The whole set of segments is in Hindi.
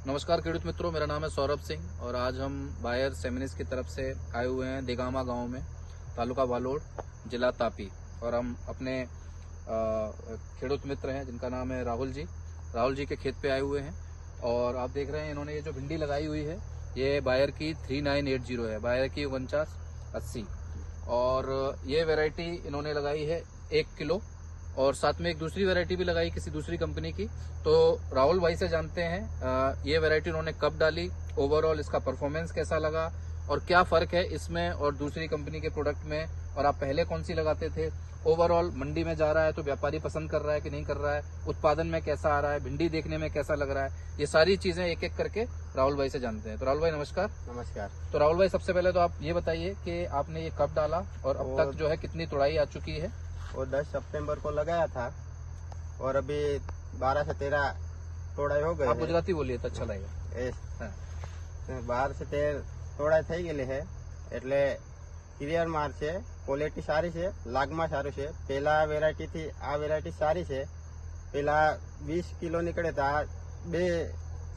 नमस्कार खेडूत मित्रों, मेरा नाम है सौरभ सिंह और आज हम बायर सेमिनिस की तरफ से आए हुए हैं देगामा गांव में, तालुका बालोड, जिला तापी। और हम अपने खेडूत मित्र हैं जिनका नाम है राहुल जी के खेत पे आए हुए हैं। और आप देख रहे हैं इन्होंने ये जो भिंडी लगाई हुई है ये बायर की 3980 है, बायर की 4980। और ये वैरायटी इन्होंने लगाई है 1 किलो और साथ में एक दूसरी वैरायटी भी लगाई किसी दूसरी कंपनी की। तो राहुल भाई से जानते हैं ये वैरायटी उन्होंने कब डाली, ओवरऑल इसका परफॉर्मेंस कैसा लगा और क्या फर्क है इसमें और दूसरी कंपनी के प्रोडक्ट में, और आप पहले कौन सी लगाते थे। ओवरऑल मंडी में जा रहा है तो व्यापारी पसंद कर रहा है कि नहीं कर रहा है, उत्पादन में कैसा आ रहा है, भिंडी देखने में कैसा लग रहा है, ये सारी चीजें एक एक करके राहुल भाई से जानते हैं। तो राहुल भाई नमस्कार। नमस्कार। तो राहुल भाई सबसे पहले तो आप ये बताइए कि आपने ये कब डाला और अब तक जो है कितनी तुड़ाई आ चुकी है। वो 10 सितंबर को लगाया था और अभी 12 से 13 तोड़ाई हो गई। आप गुजराती बोलिए तो अच्छा लगेगा। 12 से 13 તોડાઈ થઈ ગયેલી છે એટલે ક્લિયર માર છે, ક્વોલિટી સારી છે, લાગમાં સારું છે। પેલા વેરાયટી થી આ વેરાયટી સારી છે। પેલા 20 કિલો નીકળે તો આ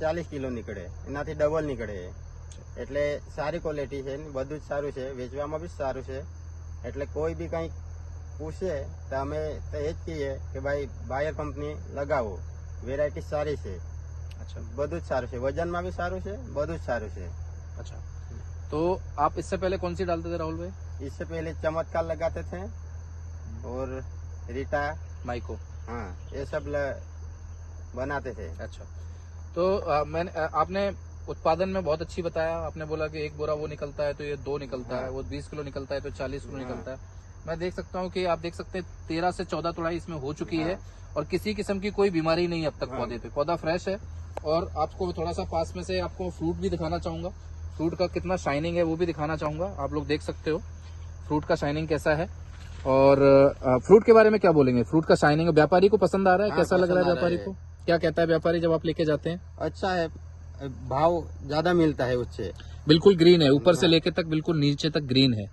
40 કિલો નીકળે, એનાથી ડબલ નીકળે એટલે સારી ક્વોલિટી છે, બધું જ સારું છે, વેચવામાં બી સારું છે। એટલે કોઈ બી કંઈ પૂછે તો અમે તો એ જ કહીએ કે ભાઈ બાયર કંપની લગાવો, વેરાયટી સારી છે। अच्छा, બધું જ સારું છે, વજનમાં બી સારું છે, બધું જ સારું છે। अच्छा, तो आप इससे पहले कौन सी डालते थे राहुल भाई। इससे पहले चमत्कार लगाते थे और रीटा माइको। हाँ ये सब बनाते थे। अच्छा, तो आपने उत्पादन में बहुत अच्छी बताया। आपने बोला कि एक बोरा वो निकलता है तो ये 2 निकलता है, वो 20 किलो निकलता है तो 40 किलो निकलता है। मैं देख सकता हूँ कि आप देख सकते हैं 13 से 14 तुड़ाई इसमें हो चुकी है और किसी किस्म की कोई बीमारी नहीं है अब तक पौधे पे, पौधा फ्रेश है। और आपको थोड़ा सा पास में से आपको फ्रूट भी दिखाना चाहूंगा, फ्रूट का कितना शाइनिंग है वो भी दिखाना चाहूंगा। आप लोग देख सकते हो फ्रूट का शाइनिंग कैसा है। और फ्रूट के बारे में क्या बोलेंगे, फ्रूट का शाइनिंग व्यापारी को पसंद आ रहा है, कैसा लग रहा है व्यापारी को, क्या कहता है व्यापारी जब आप लेके जाते हैं। अच्छा है, भाव ज्यादा मिलता है उससे। बिल्कुल ग्रीन है, ऊपर से लेके तक बिल्कुल नीचे तक ग्रीन है,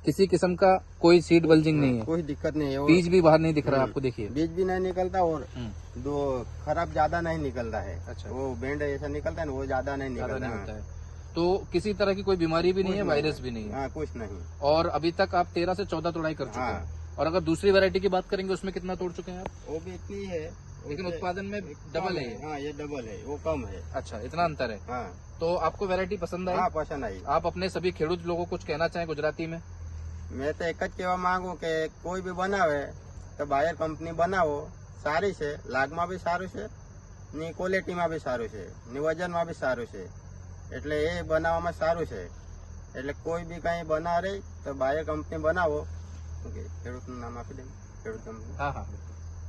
किसी किस्म का कोई सीड बल्जिंग नहीं है, कोई दिक्कत नहीं है। बीज भी बाहर नहीं दिख रहा है आपको, देखिए बीज भी नहीं निकलता और दो खराब ज्यादा नहीं निकलता है। अच्छा, वो बेंड ऐसा निकलता है ना, वो ज्यादा नहीं निकलता है। तो किसी तरह की कोई बीमारी भी नहीं है, वायरस भी नहीं है, कुछ नहीं। और अभी तक आप 13 से 14 तोड़ाई कर चुके हैं। और अगर दूसरी वैरायटी की बात करेंगे उसमें कितना तोड़ चुके हैं आप। वो भी इतनी है लेकिन उत्पादन में डबल है। हाँ ये डबल है, वो कम है। अच्छा, इतना अंतर है। हाँ, तो आपको वैरायटी पसंद आई। हाँ पसंद आई। आप अपने सभी खेडूत लोगों को कुछ कहना चाहें गुजराती में। मैं तो एक ज कहेवा मांगू કે કોઈ બી બનાવે તો બાયર કંપની બનાવો, સારી છે, લાગમાં બી સારું છે ને ક્વોલિટીમાં બી સારું છે ને વજનમાં બી સારું છે, એટલે એ બનાવવામાં સારું છે। એટલે કોઈ બી કંઈ બનાવે તો બાયર કંપની બનાવો। ખેડૂતનું નામ આપી દે, ખેડૂત કંપની। हाँ हाँ,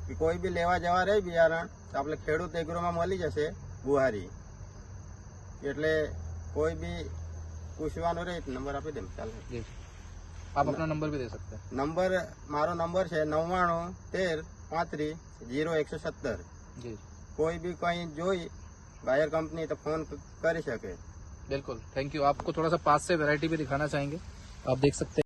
કે કોઈ બી લેવા જવા રહે બિયારણ તો આપણે ખેડૂત એગ્રોમાં મળી જશે બુહારી। એટલે કોઈ બી પૂછવાનું રહે તો નંબર આપી દે, ચાલે। आप अपना नंबर भी दे सकते हैं। नंबर मारो नंबर है 99 13 35 0170। जी, कोई भी कहीं जोई बायर कंपनी तो फोन कर सके। बिल्कुल, थैंक यू। आपको थोड़ा सा पास से वैरायटी भी दिखाना चाहेंगे, आप देख सकते हैं।